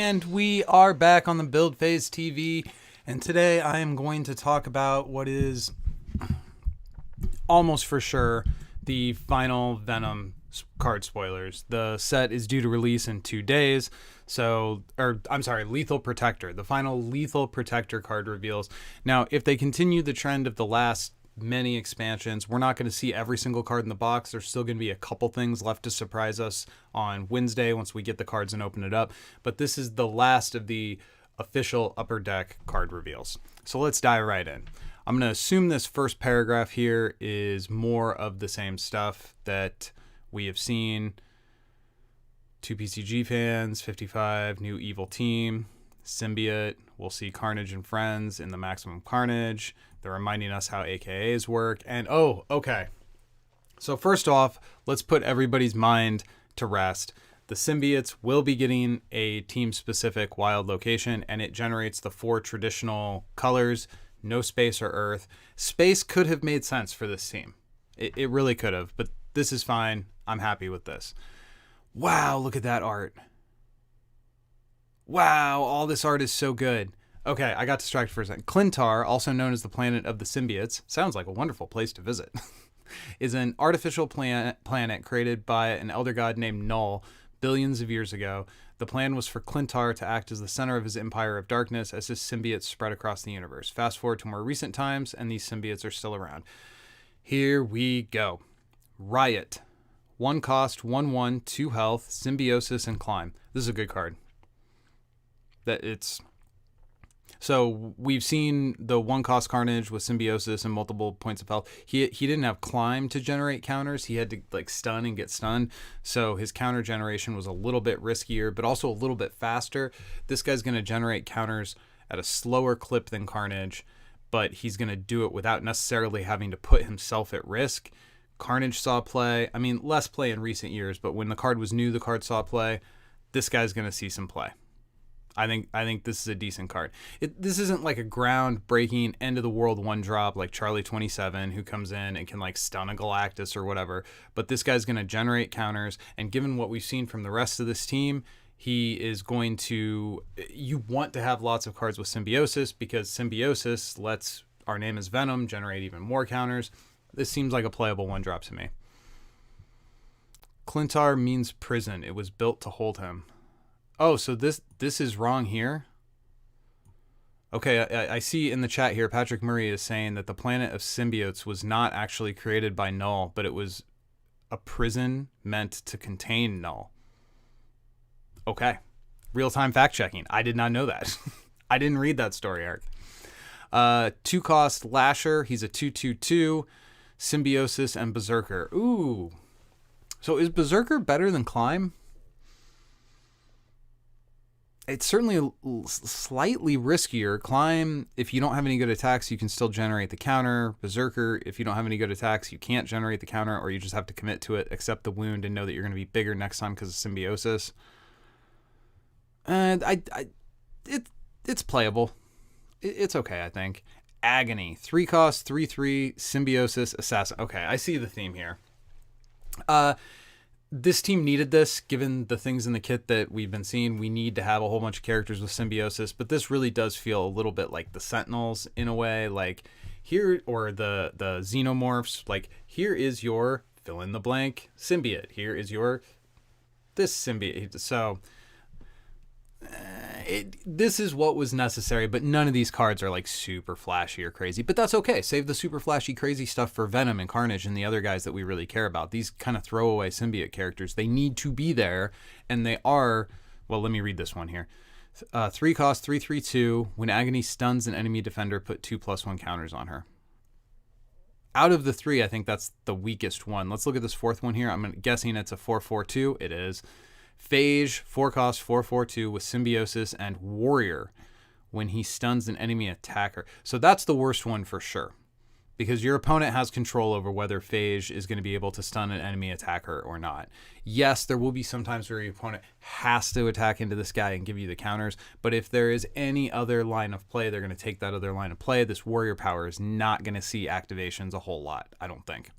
And we are back on the Build Phase TV, and today I am going to talk about what is almost for sure the final Venom card spoilers. The set is due to release in 2 days, Lethal Protector. The final Lethal Protector card reveals. Now, if they continue the trend of the last many expansions, we're not going to see every single card in the box. There's still going to be a couple things left to surprise us on Wednesday once we get the cards and open it up. But this is the last of the official Upper Deck card reveals. So let's dive right in. I'm going to assume this first paragraph here is more of the same stuff that we have seen. 2 PCG fans, 55, new evil team, symbiote. We'll see Carnage and Friends in the Maximum Carnage. They're reminding us how AKAs work. And, okay. So first off, let's put everybody's mind to rest. The symbiotes will be getting a team-specific wild location, and it generates the 4 traditional colors, no space or earth. Space could have made sense for this team. It really could have, but this is fine. I'm happy with this. Wow, look at that art. Wow, all this art is so good. Okay, I got distracted for a second. Klyntar, also known as the planet of the symbiotes, sounds like a wonderful place to visit, is an artificial planet created by an elder god named Null billions of years ago. The plan was for Klyntar to act as the center of his empire of darkness as his symbiotes spread across the universe. Fast forward to more recent times, and these symbiotes are still around. Here we go. Riot. 1 cost, 1/1, 2 health, symbiosis, and climb. This is a good card. So we've seen the 1 cost Carnage with symbiosis and multiple points of health. He didn't have climb to generate counters. He had to stun and get stunned. So his counter generation was a little bit riskier, but also a little bit faster. This guy's going to generate counters at a slower clip than Carnage, but he's going to do it without necessarily having to put himself at risk. Carnage saw play. I mean, less play in recent years, but when the card was new, the card saw play. This guy's going to see some play. I think this is a decent card. This isn't like a ground-breaking, end-of-the-world 1-drop like Charlie 27, who comes in and can stun a Galactus or whatever. But this guy's going to generate counters, and given what we've seen from the rest of this team, he is going to... You want to have lots of cards with Symbiosis, because Symbiosis lets Our Name is Venom generate even more counters. This seems like a playable 1-drop to me. Klyntar means prison. It was built to hold him. Oh, so this is wrong here? Okay, I see in the chat here, Patrick Murray is saying that the planet of symbiotes was not actually created by Null, but it was a prison meant to contain Null. Okay. Real-time fact-checking. I did not know that. I didn't read that story arc. 2 cost Lasher. He's a 2/2/2. Symbiosis and Berserker. Ooh. So is Berserker better than Climb? It's certainly slightly riskier. Climb, if you don't have any good attacks, you can still generate the counter. Berserker, if you don't have any good attacks, you can't generate the counter, or you just have to commit to it, accept the wound, and know that you're going to be bigger next time because of symbiosis. And it's playable. It's okay, I think. Agony, 3 cost, 3/3, symbiosis, assassin. Okay, I see the theme here. This team needed this, given the things in the kit that we've been seeing. We need to have a whole bunch of characters with symbiosis, but this really does feel a little bit like the Sentinels in a way, like here, or the Xenomorphs. Like, here is your fill in the blank symbiote. Here is your this symbiote. So this is what was necessary, but none of these cards are super flashy or crazy, but that's okay. Save the super flashy crazy stuff for Venom and Carnage and the other guys that we really care about. These kind of throwaway symbiote characters, they need to be there, and they are. Well, let me read this one here. 3 cost, 3/3/2. When Agony stuns an enemy defender, put 2/+1 counters on her. Out of the 3, I think that's the weakest one. Let's look at this 4th one here. I'm guessing it's a 4/4/2. It is. Phage, 4 cost, 4/4/2 with symbiosis and warrior when he stuns an enemy attacker. So that's the worst one for sure, because your opponent has control over whether Phage is going to be able to stun an enemy attacker or not. Yes, there will be some times where your opponent has to attack into this guy and give you the counters, but if there is any other line of play, they're going to take that other line of play. This warrior power is not going to see activations a whole lot, I don't think.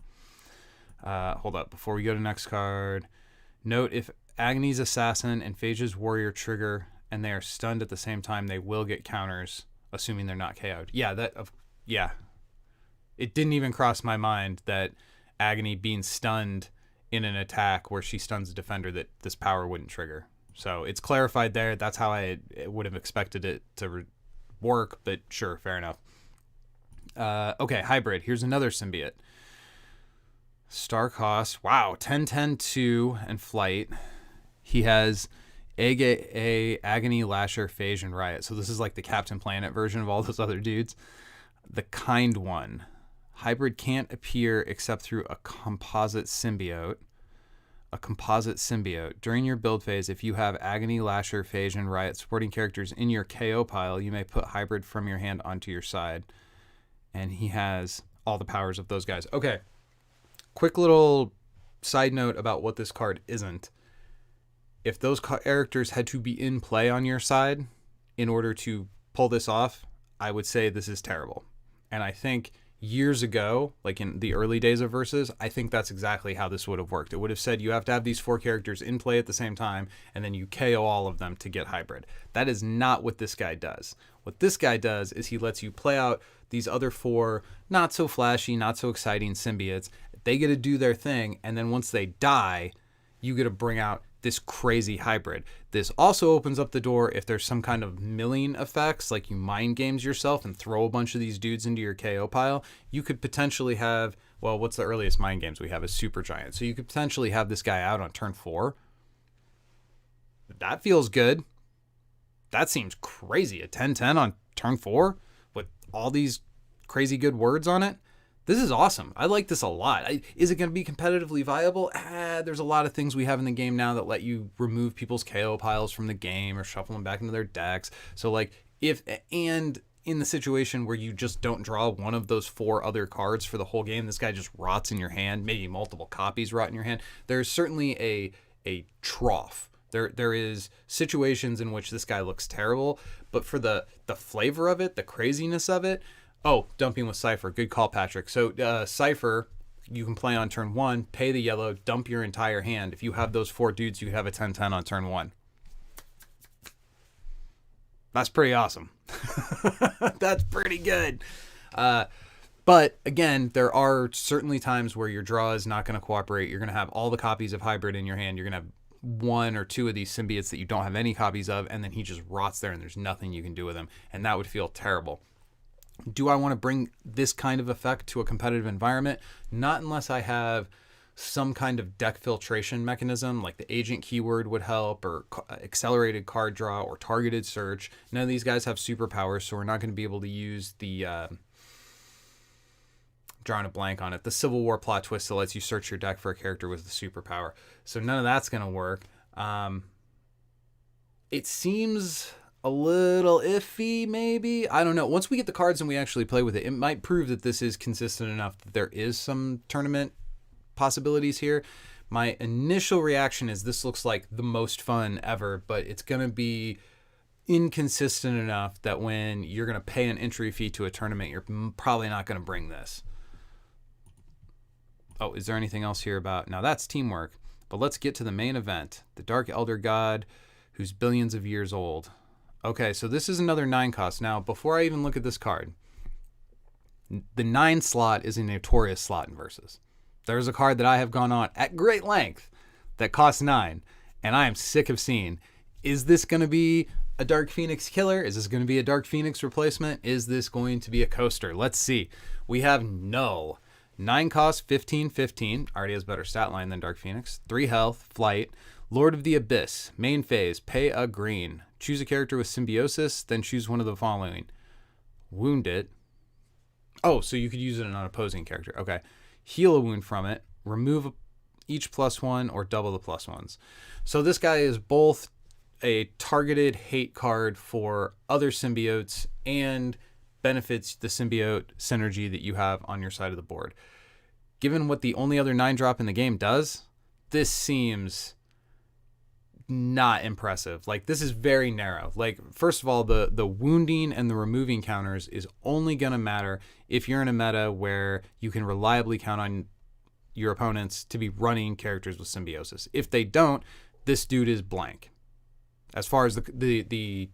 Hold up, before we go to next card, note if Agony's Assassin and Phage's Warrior trigger and they are stunned at the same time, they will get counters, assuming they're not KO'd. Yeah. It didn't even cross my mind that Agony being stunned in an attack where she stuns a defender, that this power wouldn't trigger. So it's clarified there. That's how I would have expected it to work, but sure, fair enough. Okay, hybrid. Here's another symbiote. Star cost. Wow, 10-10-2 and flight. He has Agony, Lasher, Phage, and Riot. So this is like the Captain Planet version of all those other dudes. The Kind One. Hybrid can't appear except through a composite symbiote. During your build phase, if you have Agony, Lasher, Phage, and Riot supporting characters in your KO pile, you may put Hybrid from your hand onto your side. And he has all the powers of those guys. Okay. Quick little side note about what this card isn't. If those characters had to be in play on your side in order to pull this off, I would say this is terrible. And I think years ago, like in the early days of Versus, I think that's exactly how this would have worked. It would have said you have to have these 4 characters in play at the same time, and then you KO all of them to get hybrid. That is not what this guy does. What this guy does is he lets you play out these other 4 not so flashy, not so exciting symbiotes. They get to do their thing, and then once they die, you get to bring out this crazy hybrid. This also opens up the door if there's some kind of milling effects, like you mind games yourself and throw a bunch of these dudes into your KO pile. You could potentially have, well, what's the earliest mind games we have is Supergiant. So you could potentially have this guy out on turn 4. That feels good. That seems crazy. A 10-10 on turn 4 with all these crazy good words on it. This is awesome. I like this a lot. Is it going to be competitively viable? There's a lot of things we have in the game now that let you remove people's KO piles from the game or shuffle them back into their decks. So like in the situation where you just don't draw one of those 4 other cards for the whole game, this guy just rots in your hand, maybe multiple copies rot in your hand. There's certainly a trough. There is situations in which this guy looks terrible, but for the flavor of it, the craziness of it. Oh, dumping with Cypher. Good call, Patrick. So Cypher, you can play on turn 1, pay the yellow, dump your entire hand. If you have those 4 dudes, you have a 10-10 on turn 1. That's pretty awesome. That's pretty good. But again, there are certainly times where your draw is not going to cooperate. You're going to have all the copies of hybrid in your hand. You're going to have 1 or 2 of these symbiotes that you don't have any copies of, and then he just rots there and there's nothing you can do with him. And that would feel terrible. Do I want to bring this kind of effect to a competitive environment? Not unless I have some kind of deck filtration mechanism, like the agent keyword would help, or accelerated card draw, or targeted search. None of these guys have superpowers, so we're not going to be able to use the drawing a blank on it, the Civil War plot twist that lets you search your deck for a character with the superpower. So none of that's going to work. It seems a little iffy, maybe. I don't know. Once we get the cards and we actually play with it, it might prove that this is consistent enough that there is some tournament possibilities here. My initial reaction is this looks like the most fun ever, but it's going to be inconsistent enough that when you're going to pay an entry fee to a tournament, you're probably not going to bring this. Oh, is there anything else here about... Now that's teamwork, but let's get to the main event. The Dark Elder God, who's billions of years old. Okay, so this is another 9 cost. Now, before I even look at this card, the 9 slot is a notorious slot in Versus. There's a card that I have gone on at great length that costs 9, and I am sick of seeing, is this going to be a Dark Phoenix killer? Is this going to be a Dark Phoenix replacement? Is this going to be a coaster? Let's see. We have Null. 9 cost, 15-15. Already has better stat line than Dark Phoenix. 3 health, flight. Lord of the Abyss. Main phase, pay a green. Choose a character with symbiosis, then choose one of the following. Wound it. Oh, so you could use it on an opposing character. Okay. Heal a wound from it. Remove each +1 or double the +1s. So this guy is both a targeted hate card for other symbiotes and benefits the symbiote synergy that you have on your side of the board. Given what the only other 9-drop in the game does, this seems not impressive. Like, this is very narrow. Like, first of all, the wounding and the removing counters is only going to matter if you're in a meta where you can reliably count on your opponents to be running characters with symbiosis. If they don't, this dude is blank. as far as the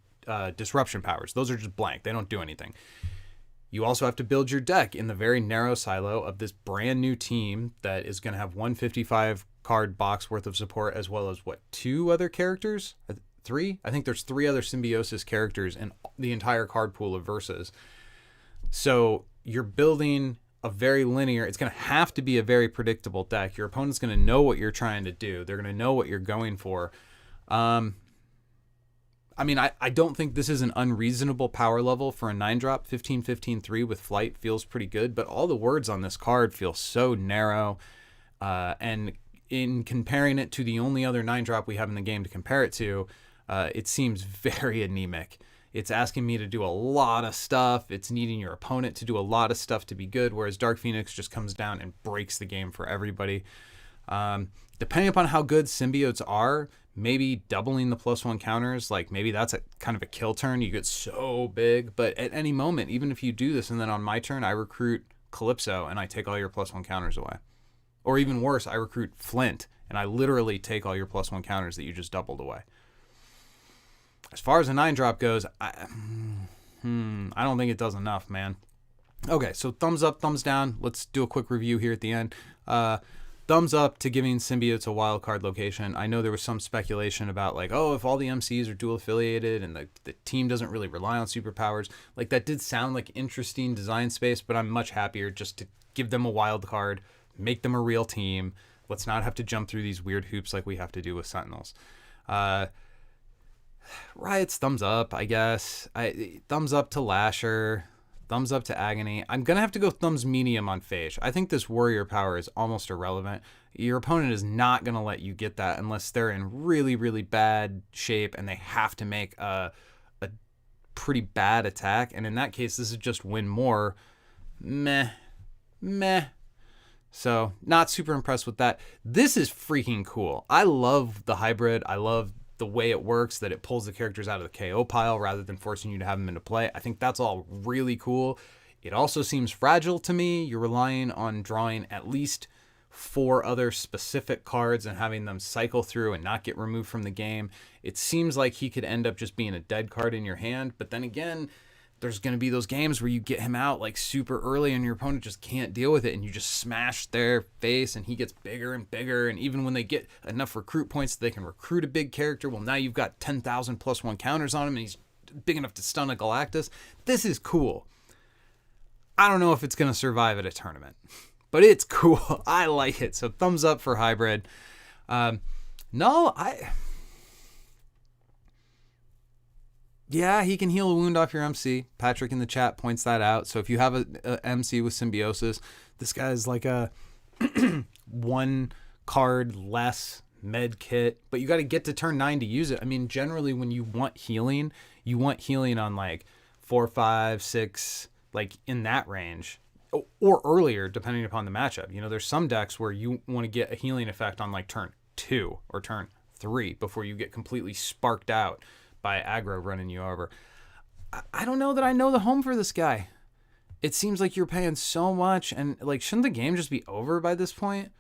disruption powers. Those are just blank. They don't do anything. You also have to build your deck in the very narrow silo of this brand new team that is going to have 155 card box worth of support, as well as what, 2 other characters? 3? I think there's 3 other Symbiosis characters in the entire card pool of Versus. So you're building a very linear, it's going to have to be a very predictable deck. Your opponent's going to know what you're trying to do. They're going to know what you're going for. I mean, I don't think this is an unreasonable power level for a 9-drop. 15-15-3 with Flight feels pretty good, but all the words on this card feel so narrow. And in comparing it to the only other 9-drop we have in the game to compare it to, it seems very anemic. It's asking me to do a lot of stuff. It's needing your opponent to do a lot of stuff to be good, whereas Dark Phoenix just comes down and breaks the game for everybody. Depending upon how good symbiotes are, maybe doubling the +1 counters, like maybe that's a kind of a kill turn. You get so big, but at any moment, even if you do this and then on my turn I recruit Calypso and I take all your +1 counters away. Or even worse, I recruit Flint and I literally take all your +1 counters that you just doubled away. As far as a 9-drop goes, I don't think it does enough, man. Okay, so thumbs up, thumbs down. Let's do a quick review here at the end. Thumbs up to giving symbiotes a wildcard location. I know there was some speculation about like, oh, if all the MCs are dual affiliated and the team doesn't really rely on superpowers, like that did sound like interesting design space, but I'm much happier just to give them a wild card, make them a real team. Let's not have to jump through these weird hoops like we have to do with Sentinels. Riot's thumbs up, I guess. Thumbs up to Lasher. Thumbs up to Agony. I'm going to have to go thumbs medium on Phage. I think this warrior power is almost irrelevant. Your opponent is not going to let you get that unless they're in really, really bad shape and they have to make a pretty bad attack. And in that case, this is just win more. Meh. So not super impressed with that. This is freaking cool. I love the hybrid. I love the way it works, that it pulls the characters out of the KO pile rather than forcing you to have them into play. I think that's all really cool. It also seems fragile to me. You're relying on drawing at least 4 other specific cards and having them cycle through and not get removed from the game. It seems like he could end up just being a dead card in your hand, but then again, there's going to be those games where you get him out like super early and your opponent just can't deal with it and you just smash their face and he gets bigger and bigger. And even when they get enough recruit points that they can recruit a big character, well, now you've got 10,000 +1 counters on him and he's big enough to stun a Galactus. This is cool. I don't know if it's going to survive at a tournament, but it's cool. I like it. So thumbs up for hybrid. Yeah, he can heal a wound off your MC. Patrick in the chat points that out. So if you have a MC with symbiosis, this guy is like a 1 card less med kit, but you got to get to turn 9 to use it. I mean, generally when you want healing on like 4, 5, 6, like in that range, or earlier, depending upon the matchup. You know, there's some decks where you want to get a healing effect on like turn 2 or turn 3 before you get completely sparked out by aggro running you over. I don't know that I know the home for this guy. It seems like you're paying so much, and like, shouldn't the game just be over by this point?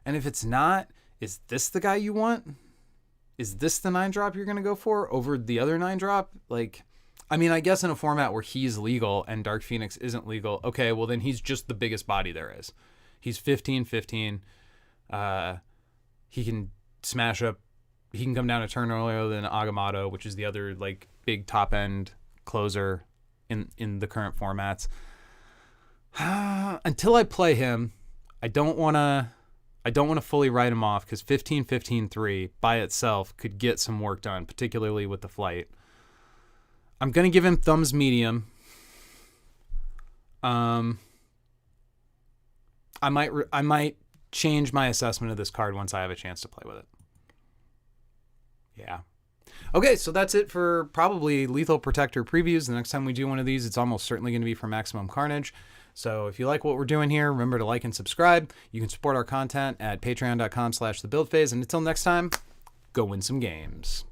And if it's not, is this the guy you want? Is this the 9-drop you're going to go for over the other 9-drop? Like, I mean, I guess in a format where he's legal and Dark Phoenix isn't legal, okay, well then he's just the biggest body there is. He's 15-15. He can smash up. He can come down a turn earlier than Agamotto, which is the other like big top end closer in the current formats. Until I play him, I don't want to fully write him off because 15-15-3 by itself could get some work done, particularly with the Flight. I'm going to give him thumbs medium. I might change my assessment of this card once I have a chance to play with it. Yeah. Okay, so that's it for probably Lethal Protector previews. The next time we do one of these, it's almost certainly going to be for Maximum Carnage. So if you like what we're doing here, remember to like and subscribe. You can support our content at patreon.com/thebuildphase. And until next time, go win some games.